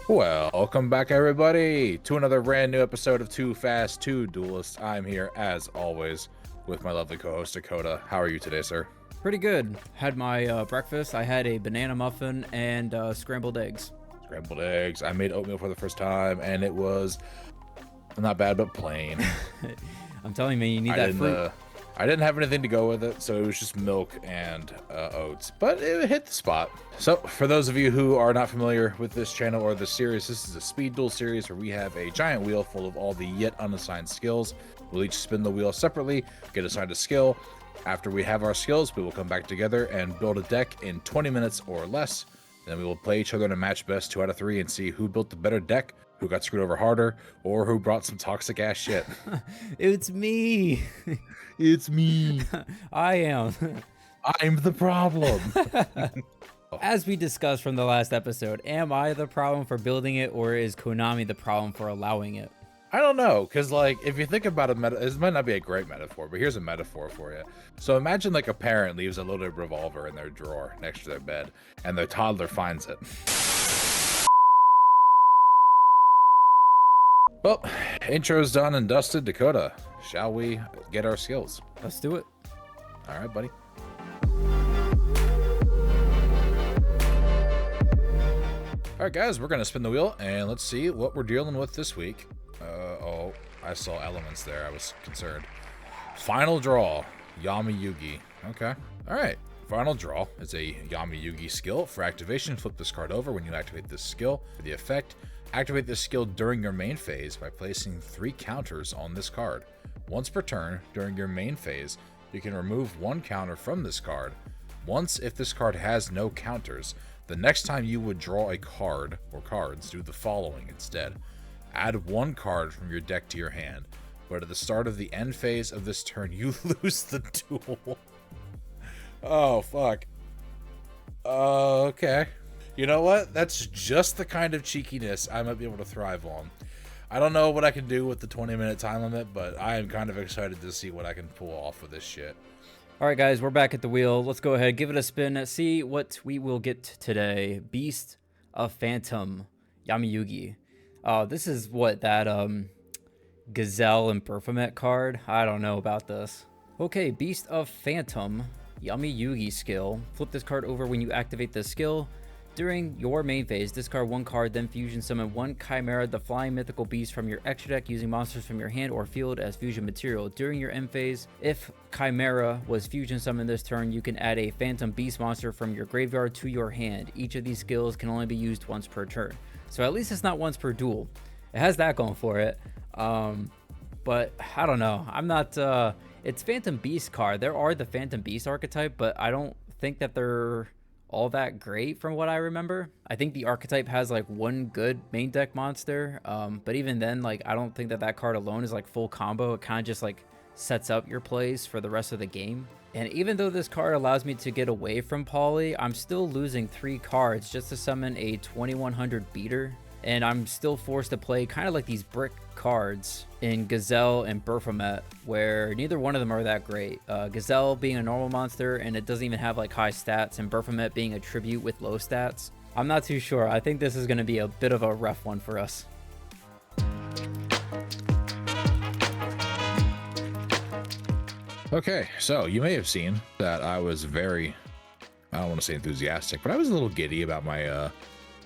Welcome back, everybody, to another brand new episode of Too Fast, Too Duelists. I'm here, as always, with my lovely co-host, Dakota. How are you today, sir? Pretty good. Had my breakfast. I had a banana muffin and scrambled eggs. Scrambled eggs. I made oatmeal for the first time, and it was not bad, but plain. I'm telling you, you need that fruit. I didn't have anything to go with it, so it was just milk and oats, but it hit the spot. So for those of you who are not familiar with this channel or this series, this is a Speed Duel series where we have a giant wheel full of all the yet unassigned skills. We'll each spin the wheel separately, get assigned a skill. After we have our skills, we will come back together and build a deck in 20 minutes or less. Then we will play each other in a match best 2 out of 3 and see who built the better deck, who got screwed over harder, or who brought some toxic ass shit. It's me. It's me. I am. I'm the problem. As we discussed from the last episode, am I the problem for building it, or is Konami the problem for allowing it? I don't know, because, like, if you think about this might not be a great metaphor, but here's a metaphor for you. So imagine, like, a parent leaves a loaded revolver in their drawer next to their bed, and their toddler finds it. Well, intro's done and dusted. Dakota, shall we get our skills? Let's do it. All right, buddy. All right, guys, we're going to spin the wheel, and let's see what we're dealing with this week. Oh, I saw elements there. I was concerned. Final draw, YuGiOh. Okay. All right. Final draw is a YuGiOh skill. For activation, flip this card over when you activate this skill. For the effect, activate this skill during your main phase by placing 3 counters on this card. Once per turn, during your main phase, you can remove 1 counter from this card. Once, if this card has no counters, the next time you would draw a card or cards, do the following instead. Add 1 card from your deck to your hand, but at the start of the end phase of this turn, you lose the duel. Oh, fuck. Okay. You know what? That's just the kind of cheekiness I might be able to thrive on. I don't know what I can do with the 20-minute time limit, but I am kind of excited to see what I can pull off with this shit. All right, guys, we're back at the wheel. Let's go ahead, give it a spin, see what we will get today. Beast of Phantom, YuGiOh. Oh, this is what, that Gazelle and Baphomet card? I don't know about this. Okay, Beast of Phantom, YuGiOh skill. Flip this card over when you activate this skill. During your main phase, discard 1 card, then fusion summon 1 Chimera, the flying mythical beast, from your extra deck using monsters from your hand or field as fusion material. During your end phase, if Chimera was fusion summoned this turn, you can add a Phantom Beast monster from your graveyard to your hand. Each of these skills can only be used once per turn. So at least it's not once per duel. It has that going for it. But I don't know. I'm not... it's Phantom Beast card. There are the Phantom Beast archetype, but I don't think that they're all that great from what I remember. I think the archetype has like 1 good main deck monster, but even then, like, I don't think that that card alone is like full combo. It kind of just like sets up your plays for the rest of the game. And even though this card allows me to get away from Poly, I'm still losing 3 cards just to summon a 2100 beater, and I'm still forced to play kind of like these brick cards in Gazelle and Baphomet, where neither one of them are that great. Gazelle being a normal monster and it doesn't even have like high stats, and Baphomet being a tribute with low stats. I'm not too sure. I think this is going to be a bit of a rough one for us. Okay, so you may have seen that I was very, I don't want to say enthusiastic, but I was a little giddy about my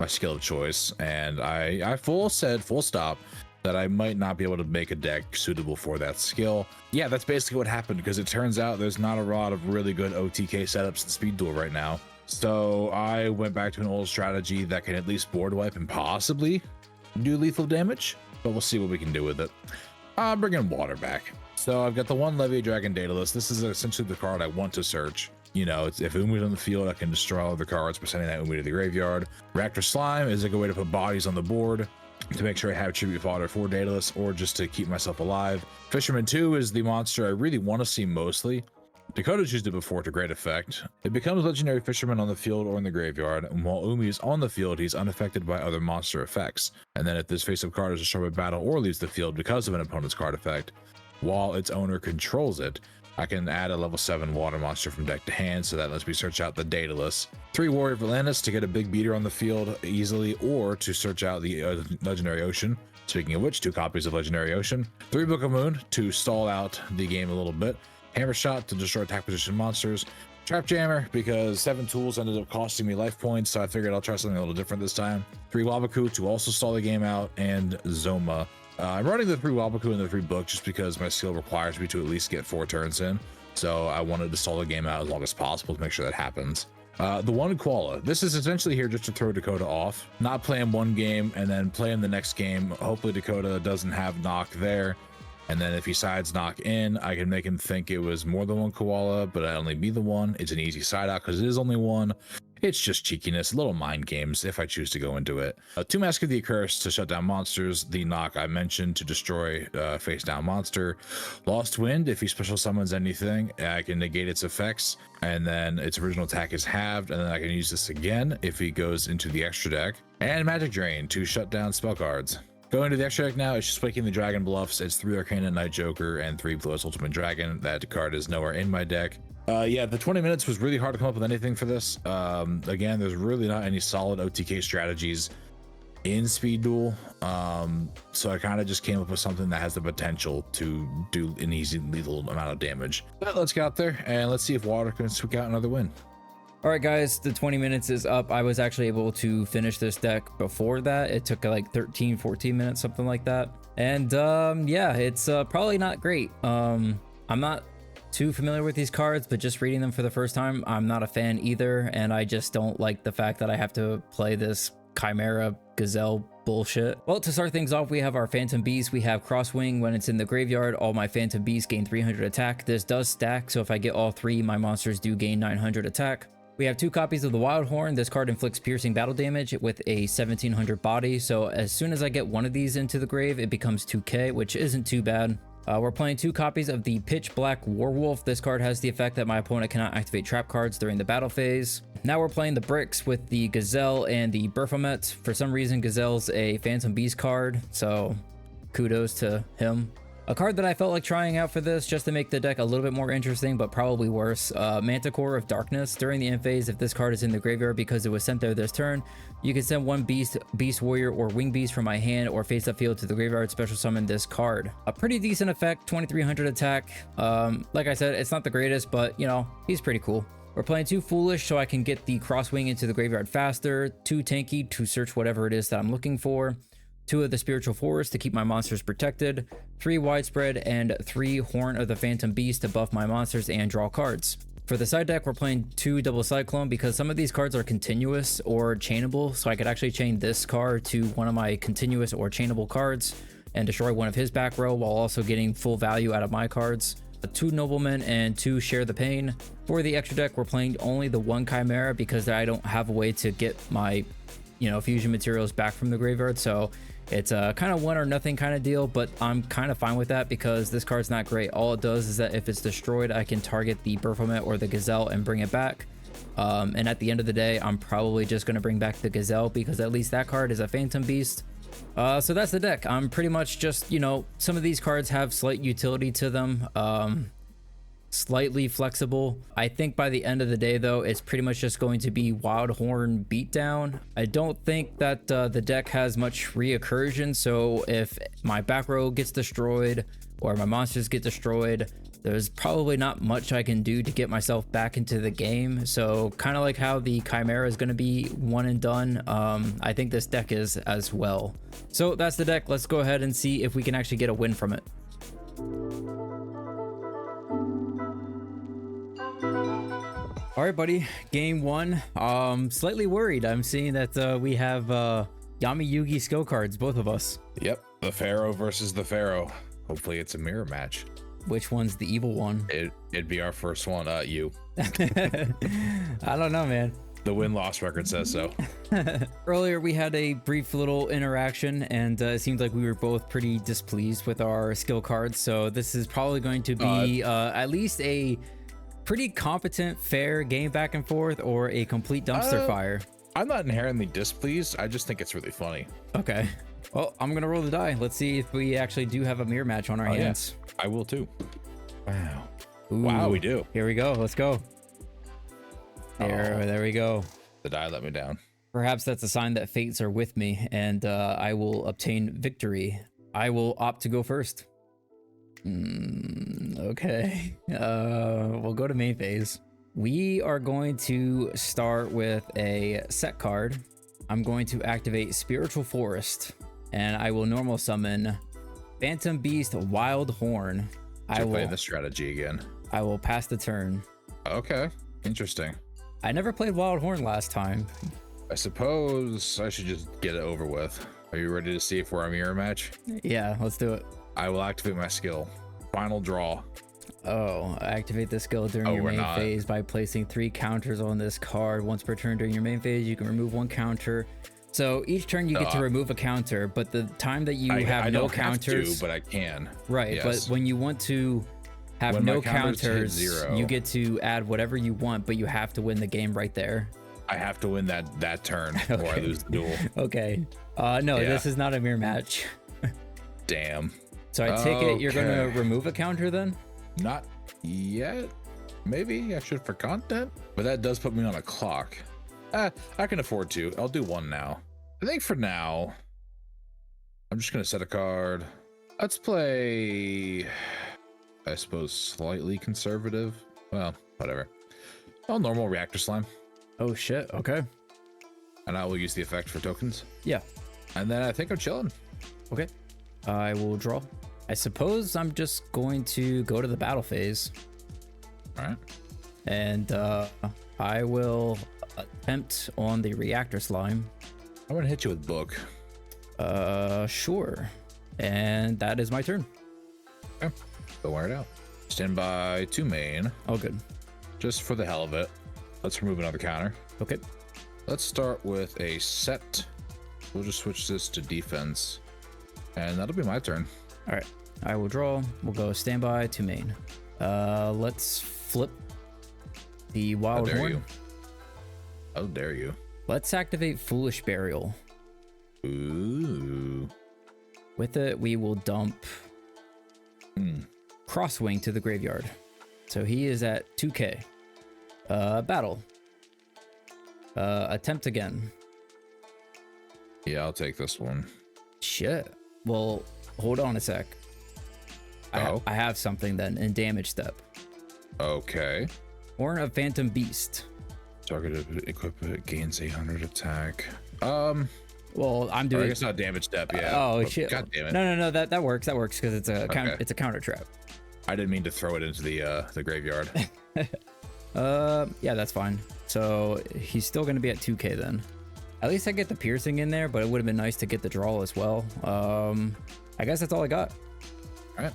my skill of choice, and I said full stop that I might not be able to make a deck suitable for that skill. Yeah, that's basically what happened, because it turns out there's not a lot of really good OTK setups in Speed Duel right now. So I went back to an old strategy that can at least board wipe and possibly do lethal damage, but we'll see what we can do with it. I'll bring in water back. So I've got the 1 Levy Dragon Daedalus. This is essentially the card I want to search. You know, if Umi's on the field, I can destroy all the cards by sending that Umi to the graveyard. Reactor Slime is a good way to put bodies on the board to make sure I have tribute fodder for Daedalus, or just to keep myself alive. Fisherman 2 is the monster I really want to see mostly. Dakota's used it before to great effect. It becomes Legendary Fisherman on the field or in the graveyard, and while Umi is on the field, he's unaffected by other monster effects. And then if this face-up card is destroyed by battle or leaves the field because of an opponent's card effect, while its owner controls it, I can add a level 7 water monster from deck to hand, so that lets me search out the Duelists. 3 Warrior of Atlantis to get a big beater on the field easily, or to search out the Legendary Ocean. Speaking of which, 2 copies of Legendary Ocean. 3 Book of Moon to stall out the game a little bit. Hammer Shot to destroy attack position monsters. Trap Jammer because 7 tools ended up costing me life points, so I figured I'll try something a little different this time. 3 Wabaku to also stall the game out, and Zoma. I'm running the 3 Wabaku and the 3 Book just because my skill requires me to at least get 4 turns in, so I wanted to stall the game out as long as possible to make sure that happens. The 1 Koala. This is essentially here just to throw Dakota off, not play him one game and then play him the next game. Hopefully Dakota doesn't have knock there. And then if he sides knock in, I can make him think it was more than 1 Koala, but I only be the one. It's an easy side out because it is only 1. It's just cheekiness, little mind games if I choose to go into it. 2 Mask of the Accursed to shut down monsters. The knock I mentioned to destroy face down monster. Lost Wind, if he special summons anything, I can negate its effects, and then its original attack is halved, and then I can use this again if he goes into the extra deck. And Magic Drain to shut down spell cards. Going to the extra deck now, it's just Waking the Dragon Bluffs. It's 3 Arcana Night Joker and 3 Blue Ultimate Dragon. That card is nowhere in my deck. Yeah, the 20 minutes was really hard to come up with anything for this. Again, there's really not any solid OTK strategies in Speed Duel. So I kind of just came up with something that has the potential to do an easy lethal amount of damage. But let's get out there and let's see if Water can squeak out another win. All right, guys, the 20 minutes is up. I was actually able to finish this deck before that. It took like 13, 14 minutes, something like that. And yeah, it's probably not great. I'm not too familiar with these cards, but just reading them for the first time, I'm not a fan either. And I just don't like the fact that I have to play this Chimera Gazelle bullshit. Well, to start things off, we have our Phantom Beast. We have Crosswing. When it's in the graveyard, all my Phantom Beasts gain 300 attack. This does stack, so if I get all 3, my monsters do gain 900 attack. We have 2 copies of the Wild Horn. This card inflicts piercing battle damage with a 1700 body, so as soon as I get one of these into the grave, it becomes 2k, which isn't too bad. We're playing 2 copies of the Pitch Black Warwolf. This card has the effect that my opponent cannot activate trap cards during the battle phase. Now we're playing the bricks with the Gazelle and the Baphomet. For some reason, Gazelle's a Phantom Beast card, so kudos to him. A card that I felt like trying out for this just to make the deck a little bit more interesting, but probably worse, Manticore of Darkness. During the end phase, if this card is in the graveyard because it was sent there this turn, you can send 1 Beast Warrior, or Wing Beast from my hand or face up field to the graveyard, special summon this card. A pretty decent effect, 2300 attack. Like I said, it's not the greatest, but you know, he's pretty cool. We're playing 2 Foolish so I can get the Crosswing into the graveyard faster, 2 Tanky to search whatever it is that I'm looking for, 2 of the Spiritual Forest to keep my monsters protected, 3 Widespread, and 3 Horn of the Phantom Beast to buff my monsters and draw cards. For the side deck, we're playing 2 Double Cyclone because some of these cards are continuous or chainable, so I could actually chain this card to one of my continuous or chainable cards and destroy one of his back row while also getting full value out of my cards. 2 Noblemen and 2 Share the Pain. For the extra deck, we're playing only the 1 Chimera because I don't have a way to get my, fusion materials back from the graveyard, so it's a kind of 1 or nothing kind of deal, but I'm kind of fine with that because this card's not great. All it does is that if it's destroyed, I can target the Baphomet or the Gazelle and bring it back. And at the end of the day, I'm probably just going to bring back the Gazelle because at least that card is a Phantom Beast. So that's the deck. I'm pretty much just, some of these cards have slight utility to them. Slightly flexible. I think by the end of the day, though, it's pretty much just going to be Wild Horn Beatdown. I don't think that the deck has much reoccursion, so if my back row gets destroyed or my monsters get destroyed, there's probably not much I can do to get myself back into the game. So kind of like how the Chimera is going to be one and done, I think this deck is as well. So that's the deck. Let's go ahead and see if we can actually get a win from it. All right, buddy, game 1. Slightly worried. I'm seeing that we have YuGiOh skill cards, both of us. Yep, the Pharaoh versus the Pharaoh. Hopefully it's a mirror match. Which one's the evil one? It'd be our first one. You. I don't know, man. The win-loss record says so. Earlier, we had a brief little interaction, and it seemed like we were both pretty displeased with our skill cards. So this is probably going to be at least a pretty competent, fair game back and forth, or a complete dumpster fire. I'm not inherently displeased. I just think it's really funny. Okay. Well, I'm gonna roll the die. Let's see if we actually do have a mirror match on our hands. Yeah. I will too. Wow. Wow, Ooh, we do. Here we go. Let's go. There we go. The die let me down. Perhaps that's a sign that fates are with me, and I will obtain victory. I will opt to go first. Okay. We'll go to main phase. We are going to start with a set card. I'm going to activate Spiritual Forest, and I will normal summon Phantom Beast Wild Horn. I will play the strategy again. I will pass the turn. Okay, interesting. I never played Wild Horn last time. I suppose I should just get it over with. Are you ready to see if we're a mirror match? Yeah, let's do it. I will activate my skill. Final draw. Oh, activate the skill during your main phase by placing 3 counters on this card. Once per turn during your main phase, you can remove 1 counter. So each turn you get to remove a counter, but the time that you have no counters, have to, but I can. Right, yes. But when you want to have no counters, you get to add whatever you want, but you have to win the game right there. I have to win that turn, okay, or I lose the duel. Okay. No, this is not a mirror match. Damn. So I take it you're gonna remove a counter then? Not yet. Maybe I should for content, but that does put me on a clock. I can afford to. I'll do 1 now. I think for now, I'm just gonna set a card. Let's play, I suppose, slightly conservative. Well, whatever. Oh, normal reactor slime. Oh shit. Okay. And I will use the effect for tokens. Yeah. And then I think I'm chilling. Okay. I will draw. I suppose I'm just going to go to the battle phase. All right. And I will attempt on the reactor slime. I'm gonna hit you with book. Sure. And that is my turn. Okay. Go wear it out. Stand by to main. Oh, good. Just for the hell of it. Let's remove another counter. Okay. Let's start with a set. We'll just switch this to defense. And that'll be my turn. All right. I will draw. We'll go standby to main. Let's flip the Wild Horn. How dare you? Let's activate Foolish Burial. Ooh. With it, we will dump Crosswing to the graveyard. So he is at 2k. Battle. Attempt again. Yeah, I'll take this one. Shit. Well, hold on a sec. I have something then in damage step. Okay. Horn of Phantom Beast. Targeted equipment gains 800 attack. Well, I'm doing. I guess not damage step. Yeah. Oh shit! God damn it! No. That works. That works because it's a it's a counter trap. I didn't mean to throw it into the graveyard. Yeah, that's fine. So he's still gonna be at 2k then. At least I get the piercing in there, but it would have been nice to get the draw as well. I guess that's all I got. All right,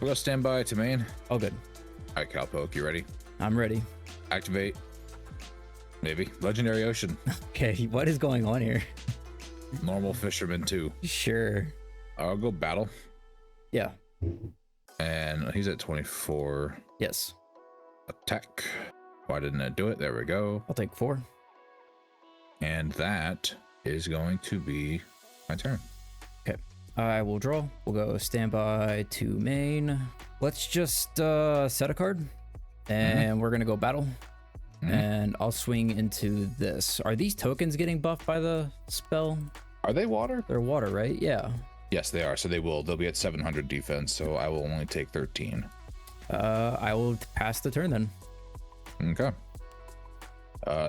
we'll go stand by to main. Oh, good. All right, Cowpoke, you ready? I'm ready. Activate. Maybe Legendary Ocean. Okay, what is going on here? Normal Fisherman 2. Sure. I'll go battle. Yeah. And he's at 24. Yes. Attack. Why didn't it do it? There we go. I'll take 4. And that is going to be my turn. Okay. I will draw. We'll go standby to main. Let's just set a card. And we're going to go battle. And I'll swing into this. Are these tokens getting buffed by the spell? Are they water? They're water, right? Yeah. Yes, they are. So they'll be at 700 defense. So I will only take 13. I will pass the turn then. Okay.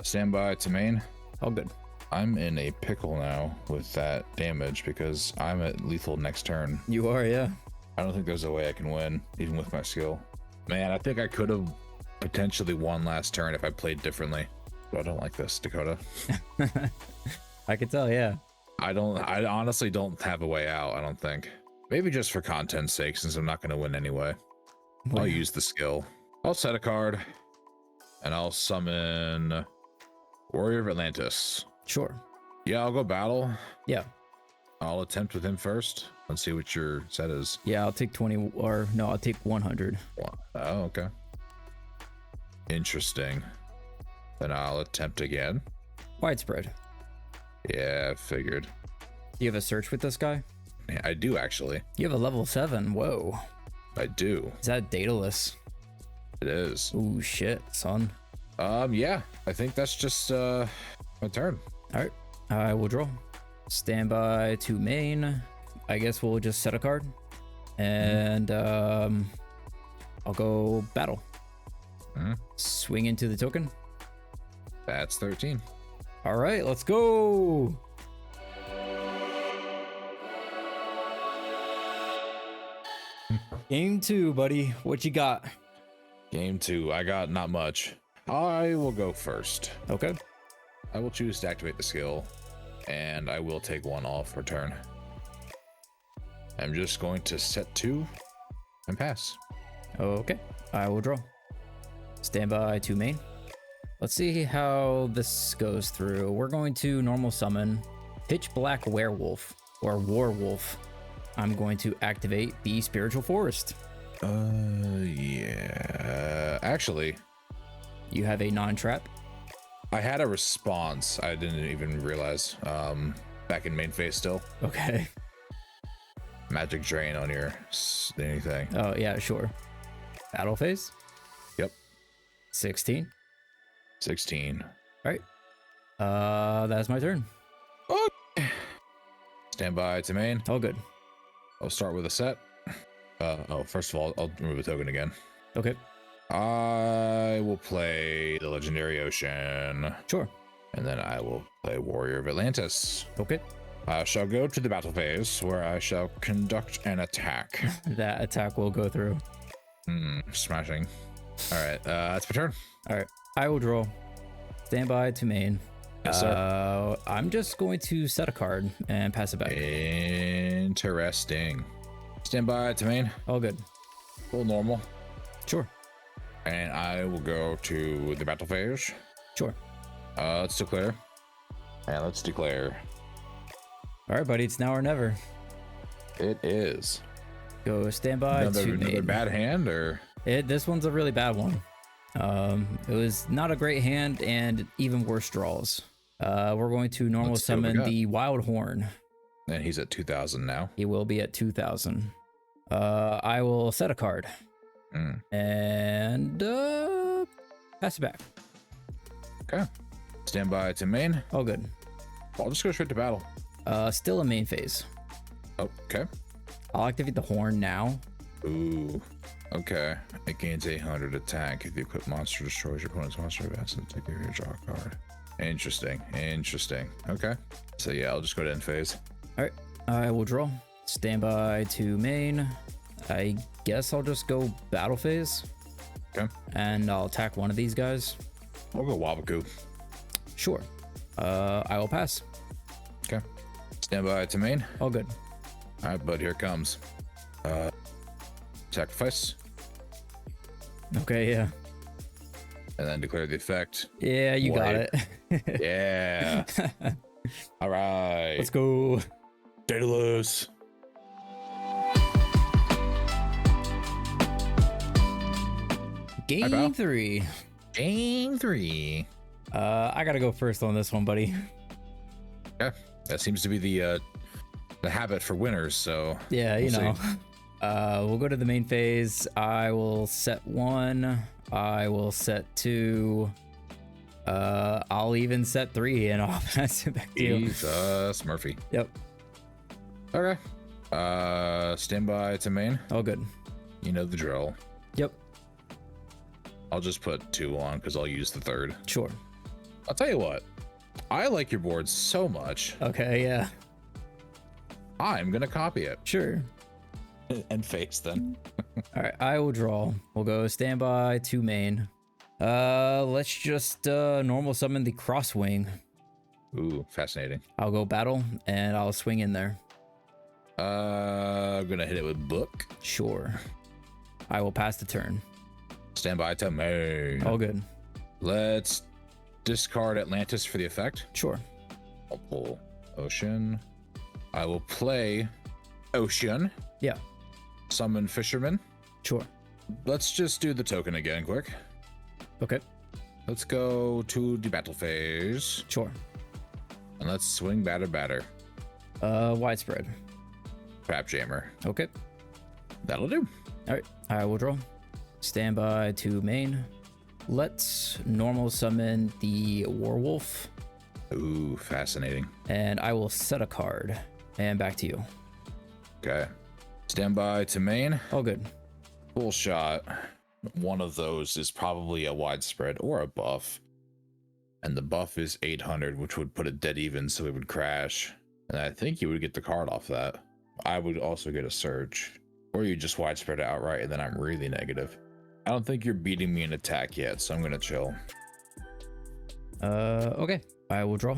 Stand by to main. Oh, good. I'm in a pickle now with that damage because I'm at lethal next turn. You are, yeah. I don't think there's a way I can win, even with my skill. Man, I think I could have potentially won last turn if I played differently. But I don't like this, Dakota. I could tell, yeah. I honestly don't have a way out, I don't think. Maybe just for content's sake, since I'm not going to win anyway. I'll use the skill. I'll set a card, and I'll summon Warrior of Atlantis. Sure. Yeah, I'll go battle. Yeah. I'll attempt with him first. Let's see what your set is. Yeah, I'll take 20, or no, I'll take 100. Oh, okay. Interesting. Then I'll attempt again. Widespread. Yeah, I figured. Do you have a search with this guy? Yeah, I do actually. You have a level 7. Whoa. I do. Is that Daedalus? It is. Ooh, shit, son. Yeah, I think that's just my turn. All right, I will draw. Standby to main. I guess we'll just set a card, and I'll go battle. Swing into the token. That's 13. All right, let's go. Game 2, buddy. What you got? Game 2. I got not much. I will go first. Okay. I will choose to activate the skill, and I will take 1 off for turn. I'm just going to set 2 and pass. Okay. I will draw. Standby to main. Let's see how this goes through. We're going to normal summon Pitch Black Werewolf or Warwolf. I'm going to activate the Spiritual Forest. Yeah. Actually, you have a non-trap. I had a response. I didn't even realize. Back in main phase still. Okay. Magic drain on your anything. Oh yeah, sure. Battle phase. Yep. 16. 16. All right. That's my turn. Okay. Stand by to main. All good. I'll start with a set. First of all, I'll remove a token again. Okay. I will play the Legendary Ocean. Sure. And then I will play Warrior of Atlantis. Okay. I shall go to the battle phase where I shall conduct an attack. That attack will go through. Smashing. All right, that's my turn. All right. I will draw. Standby to main. Yes, sir. I'm just going to set a card and pass it back. Interesting. Stand by to main. All good. Full normal. Sure. And I will go to the battle phase. Sure. Let's declare. And let's declare. All right, buddy. It's now or never. It is. Go standby to main. Another bad hand, or? This one's a really bad one. It was not a great hand and even worse draws. We're going to normal summon the Wild Horn. And he's at 2,000 now. He will be at 2,000. I will set a card. And pass it back. Okay. Stand by to main. All good. I'll just go straight to battle. Still a main phase. Okay. I'll activate the horn now. Ooh. Okay. It gains 800 attack if the equipped monster destroys your opponent's monster events and take your draw card. Interesting. Interesting. Okay. So yeah, I'll just go to end phase. All right. I will draw. Standby to main. I guess I'll just go battle phase. Okay. And I'll attack one of these guys. I'll go Wabaku. Sure. I will pass. Okay. Stand by to main. All good. All right, bud, here it comes. Sacrifice. Okay, yeah. And then declare the effect. Yeah, you got it. Yeah. All right. Let's go. Daedalus. Game 3. Game 3. I gotta go first on this one, buddy. Yeah, that seems to be the habit for winners. So yeah, you we'll know. see. We'll go to the main phase. I will set 1. I will set 2. I'll even set 3, and I'll pass it back to you. Jesus, Murphy. Yep. Okay. Stand by to main. All good. You know the drill. Yep. I'll just put 2 on because I'll use the 3rd. Sure. I'll tell you what. I like your board so much. Okay, yeah. I'm gonna copy it. Sure. And face then. All right, I will draw. We'll go standby to main. Let's just normal summon the Crosswing. Ooh, fascinating. I'll go battle and I'll swing in there. I'm gonna hit it with book. Sure. I will pass the turn. Stand by to main. All good. Let's discard Atlantis for the effect. Sure. I'll pull Ocean. I will play Ocean. Yeah. Summon Fisherman. Sure. Let's just do the token again quick. Okay. Let's go to the battle phase. Sure. And let's swing batter. Widespread. Trap Jammer. Okay. That'll do. All right. I will draw. Standby to main. Let's normal summon the werewolf. Ooh, fascinating. And I will set a card. And back to you. Okay. Standby to main. All good. Full shot. One of those is probably a widespread or a buff. And the buff is 800, which would put it dead even, so it would crash. And I think you would get the card off that. I would also get a search. Or you just widespread it outright, and then I'm really negative. I don't think you're beating me in attack yet, so I'm gonna chill. Okay. I will draw.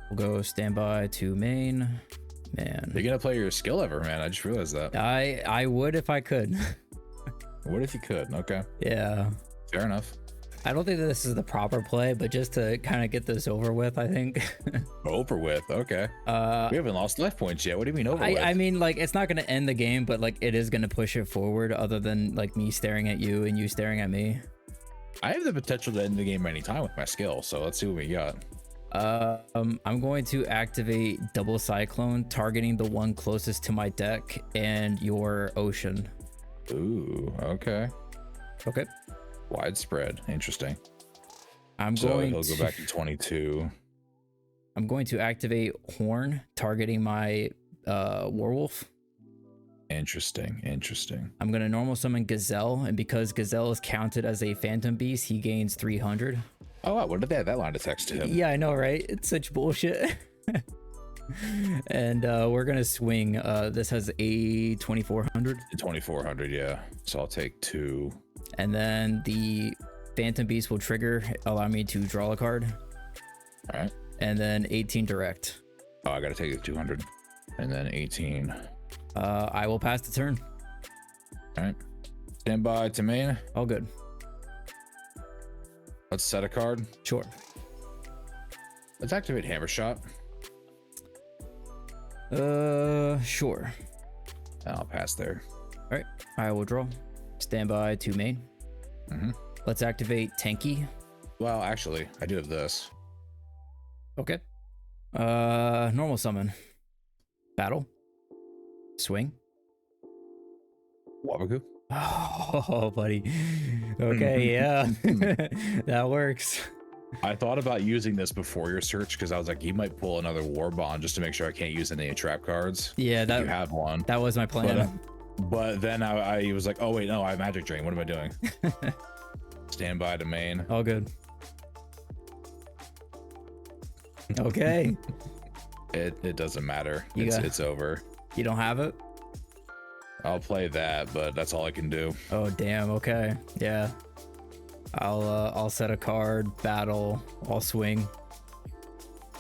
We'll go standby to main. Man. You're gonna play your skill ever, man. I just realized that. I would if I could. What if you could? Okay. Yeah. Fair enough. I don't think that this is the proper play, but just to kind of get this over with, I think. Over with. Okay. We haven't lost life points yet. What do you mean over with? I mean, like, it's not going to end the game, but like it is going to push it forward other than like me staring at you and you staring at me. I have the potential to end the game anytime with my skill, so let's see what we got. I'm going to activate double cyclone, targeting the one closest to my deck and your ocean. Ooh, okay. Okay. Widespread. Interesting. He'll go back to 22. I'm going to activate horn, targeting my werewolf. Interesting. I'm going to normal summon Gazelle, and because Gazelle is counted as a phantom beast, he gains 300. Oh wow, what did they have that line of text to him? Yeah, I know, right? It's such bullshit. And we're gonna swing. This has a 2400. 2400, yeah. So I'll take 2. And then the phantom beast will trigger, allow me to draw a card. All right. And then 18 direct. Oh, I gotta take the 200. And then 18. I will pass the turn. All right. Standby to main. All good. Let's set a card. Sure. Let's activate Hammer Shot. Sure. And I'll pass there. All right. I will draw. Standby to main. Let's activate Tanky. Well, actually, I do have this. Okay. Normal summon. Battle. Swing. Wabaku. Oh, buddy. Okay, yeah. That works. I thought about using this before your search because I was like, you might pull another War Bond just to make sure I can't use any trap cards. Yeah, you have one. That was my plan. But then I was like, oh wait, no, I have Magic Drain. What am I doing? Standby to main. All good. Okay. It doesn't matter. It's over. You don't have it? I'll play that, but that's all I can do. Oh damn. Okay. Yeah. I'll set a card. Battle. I'll swing.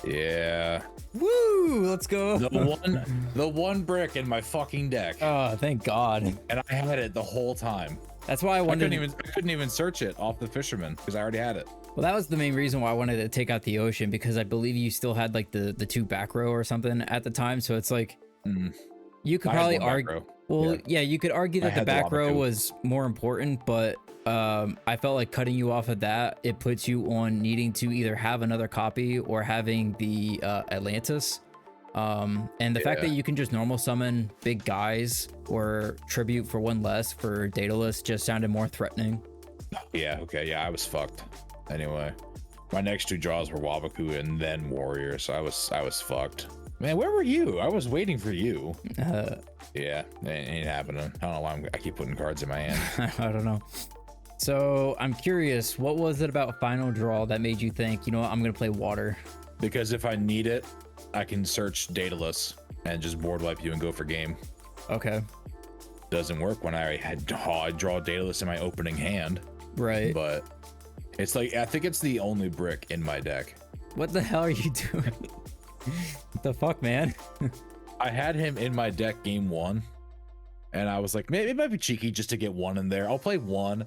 Yeah. Woo! Let's go. The one brick in my fucking deck. Oh, thank God. And I had it the whole time. That's why I wanted. I couldn't even search it off the Fisherman because I already had it. Well, that was the main reason why I wanted to take out the ocean, because I believe you still had like the 2 back row or something at the time. So it's like you could probably argue. Well, yeah, you could argue that the back row was more important, but I felt like cutting you off of that, it puts you on needing to either have another copy or having the Atlantis. And the fact that you can just normal summon big guys or tribute for 1 less for Daedalus just sounded more threatening. Yeah, okay, yeah, I was fucked. Anyway, my next 2 draws were Wabaku and then Warrior, so I was fucked. Man, where were you? I was waiting for you. Yeah, it ain't happening. I don't know why I keep putting cards in my hand. I don't know. So I'm curious, what was it about Final Draw that made you think, you know what, I'm gonna play water? Because if I need it, I can search Daedalus and just board wipe you and go for game. Okay. Doesn't work when I draw Daedalus in my opening hand. Right. But it's like, I think it's the only brick in my deck. What the hell are you doing? What the fuck, man? I had him in my deck game 1, and I was like, maybe it might be cheeky just to get 1 in there. I'll play 1,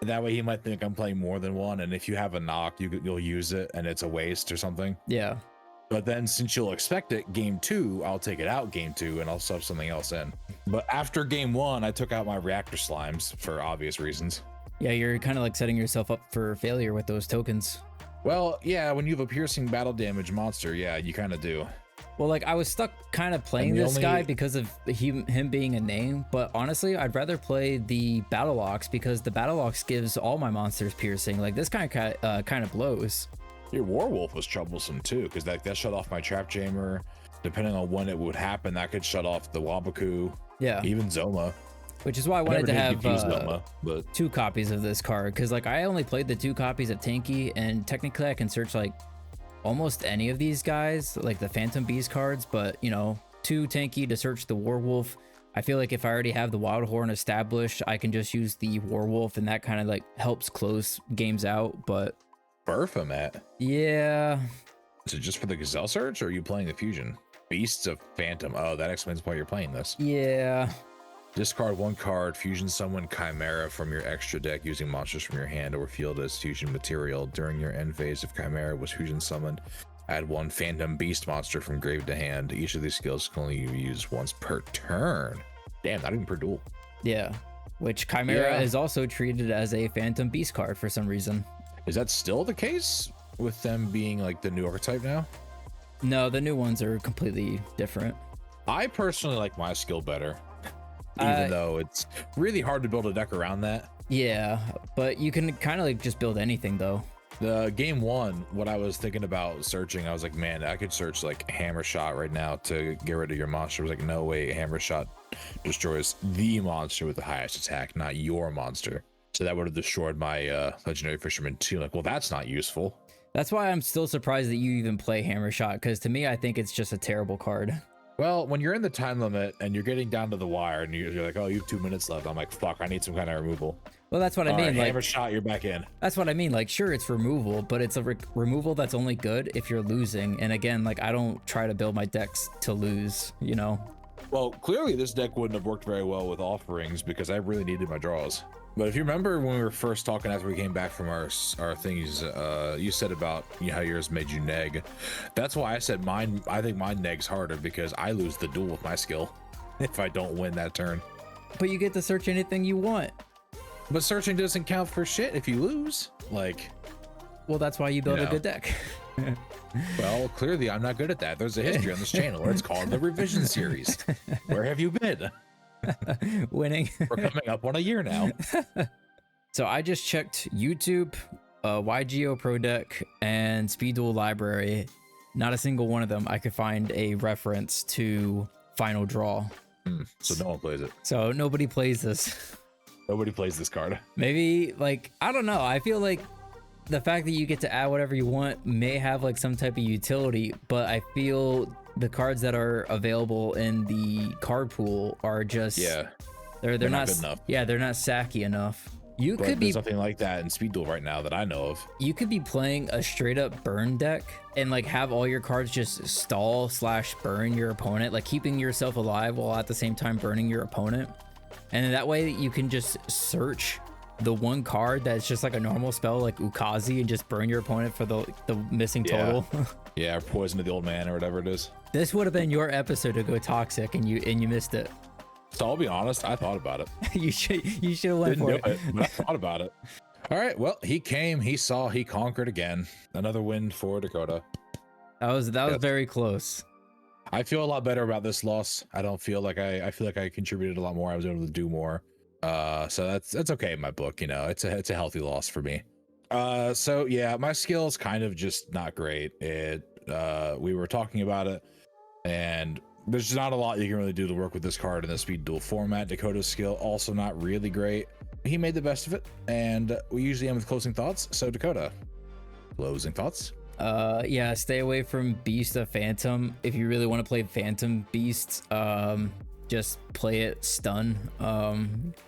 and that way he might think I'm playing more than 1, and if you have a knock, you'll use it, and it's a waste or something. Yeah. But then since you'll expect it, game 2, I'll take it out game 2, and I'll sub something else in. But after game 1, I took out my reactor slimes for obvious reasons. Yeah, you're kind of like setting yourself up for failure with those tokens. Well, yeah, when you have a piercing battle damage monster, yeah, you kind of do. Well, like I was stuck kind of playing And the this guy only- because of him being a name, but honestly, I'd rather play the Battle Ox because the Battle Ox gives all my monsters piercing. Like this kind of blows. Your Warwolf was troublesome too, because that shut off my Trap Jammer. Depending on when it would happen, that could shut off the Wabaku, Yeah, even Zoma. which is why I wanted never to did have use Zoma, but 2 copies of this card because like I only played the 2 copies of Tanky, and technically I can search like almost any of these guys, like the Phantom Beast cards, but you know, 2 Tanky to search the Warwolf. I feel like if I already have the Wild Horn established, I can just use the Warwolf, and that kind of like helps close games out. But Burfamet. yeah, Is it just for the Gazelle Search, or are you playing the Fusion? Beasts of Phantom. Oh, that explains why you're playing this. yeah, Discard 1 card, fusion summon Chimera from your extra deck using monsters from your hand or field as fusion material. During your end phase, if Chimera was fusion summoned, add 1 Phantom Beast monster from grave to hand. Each of these skills can only be used once per turn. Damn, not even per duel. yeah. Which Chimera Yeah. is also treated as a Phantom Beast card for some reason. Is that still the case with them being like the new archetype now? No, the new ones are completely different. I personally like my skill better, even Uh, though it's really hard to build a deck around that. Yeah, but you can kind of like just build anything though. The game 1, what I was thinking about searching, I was like, man, I could search like Hammer Shot right now to get rid of your monster. I was like, no way, Hammer Shot destroys the monster with the highest attack, not your monster. So that would have destroyed my Legendary Fisherman too. Like, well, that's not useful. That's why I'm still surprised that you even play Hammer Shot, because to me, I think it's just a terrible card. Well, when you're in the time limit and you're getting down to the wire and you're like, oh, you have 2 minutes left. I'm like, fuck, I need some kind of removal. Well, that's what I All mean. right, Like, Hammer Shot, you're back in. that's what I mean. Like, sure, it's removal, but it's a removal that's only good if you're losing. And again, like, I don't try to build my decks to lose, you know? Well, clearly this deck wouldn't have worked very well with offerings because I really needed my draws. But if you remember when we were first talking after we came back from our things, you said about how yours made you neg. That's why I said mine. I think mine negs harder because I lose the duel with my skill if I don't win that turn. But you get to search anything you want. But searching doesn't count for shit if you lose. Like, Well, that's why you build You a know. good deck. well, clearly I'm not good at that. There's a history on this channel where it's called the Revision Series. Where have you been? Winning. We're coming up on a year now. So I just checked YouTube, YuGiOh Pro Deck, and Speed Duel Library. Not a single one of them I could find a reference to Final Draw. So no one plays it. So nobody plays this. Nobody plays this card. Maybe, like, I don't know. I feel like the fact that you get to add whatever you want may have like some type of utility, but I feel the cards that are available in the card pool are just they're not not good enough. Yeah, they're not sacky enough. You But could be there's nothing like that in Speed Duel right now that I know of. you could be playing a straight up burn deck and like have all your cards just stall / burn your opponent, like keeping yourself alive while at the same time burning your opponent. And that way you can just search the one card that's just like a normal spell like Ukazi and just burn your opponent for the missing total. Yeah, or Poison to the Old Man or whatever it is. This would have been your episode to go toxic and you missed it. So I'll be honest, I thought about it. you should have went Didn't for do it. it, but I thought about it. All right, well, he came, he saw, he conquered again. Another win for Dakota. That was Yes. very close. I feel a lot better about this loss. I don't feel like I feel like I contributed a lot more. I was able to do more. So that's okay in my book. You know, it's a healthy loss for me. So yeah, my skill's kind of just not great. We were talking about it, and there's not a lot you can really do to work with this card in the Speed Duel format. Dakota's skill also not really great. He made the best of it, and we usually end with closing thoughts. So Dakota, closing thoughts. Yeah, stay away from Beast of Phantom. If you really want to play Phantom Beasts, just play it stun.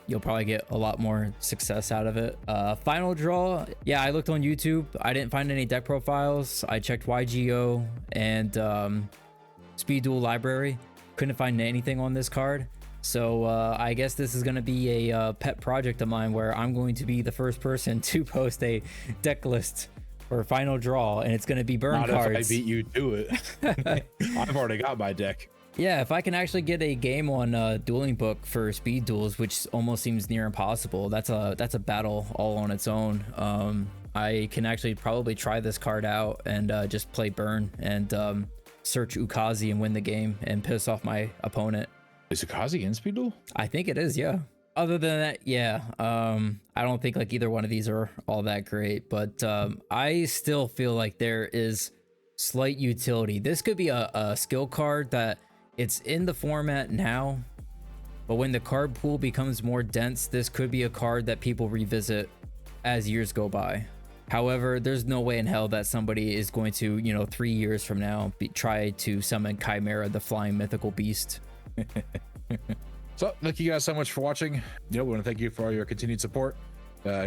You'll probably get a lot more success out of it. Final Draw, yeah, I looked on YouTube. I didn't find any deck profiles. I checked YuGiOh and Speed Duel Library. Couldn't find anything on this card. So I guess this is going to be a pet project of mine where I'm going to be the first person to post a deck list for Final Draw, and it's going to be burn Not cards. if I beat you to it. I've already got my deck. Yeah, if I can actually get a game on Dueling Book for Speed Duels, which almost seems near impossible, that's a battle all on its own. I can actually probably try this card out and just play burn and search Ukazi and win the game and piss off my opponent. Is Ukazi in Speed Duel? I think it is, yeah. Other than that, yeah. I don't think like either one of these are all that great, but I still feel like there is slight utility. This could be a skill card that it's in the format now, but when the card pool becomes more dense, this could be a card that people revisit as years go by. However, there's no way in hell that somebody is going to, you know, 3 years from now try to summon Chimera, the flying mythical beast. So thank you guys so much for watching. We want to thank you for all your continued support.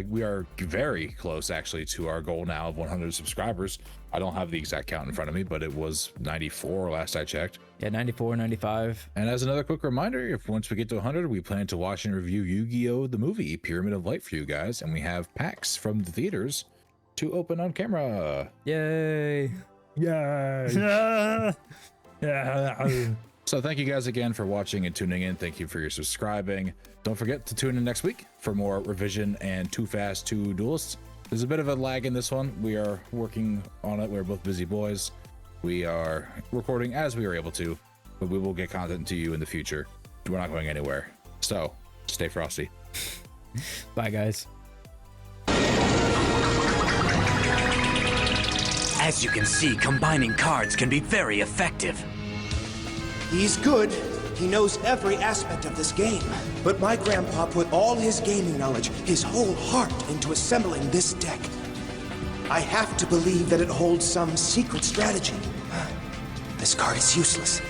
We are very close actually to our goal now of 100 subscribers. I don't have the exact count in front of me, but it was 94 last I checked. Yeah, 94, 95. And as another quick reminder, if once we get to 100, we plan to watch and review Yu-Gi-Oh! The movie Pyramid of Light for you guys, and we have packs from the theaters to open on camera. Yay! Yay! So thank you guys again for watching and tuning in. Thank you for your subscribing. Don't forget to tune in next week for more Revision and Too Fast 2 Duelists. There's a bit of a lag in this one. We are working on it. We're both busy boys. We are recording as we are able to, but we will get content to you in the future. We're not going anywhere. So stay frosty. Bye, guys. As you can see, combining cards can be very effective. He's good. He knows every aspect of this game. But my grandpa put all his gaming knowledge, his whole heart, into assembling this deck. I have to believe that it holds some secret strategy. This card is useless.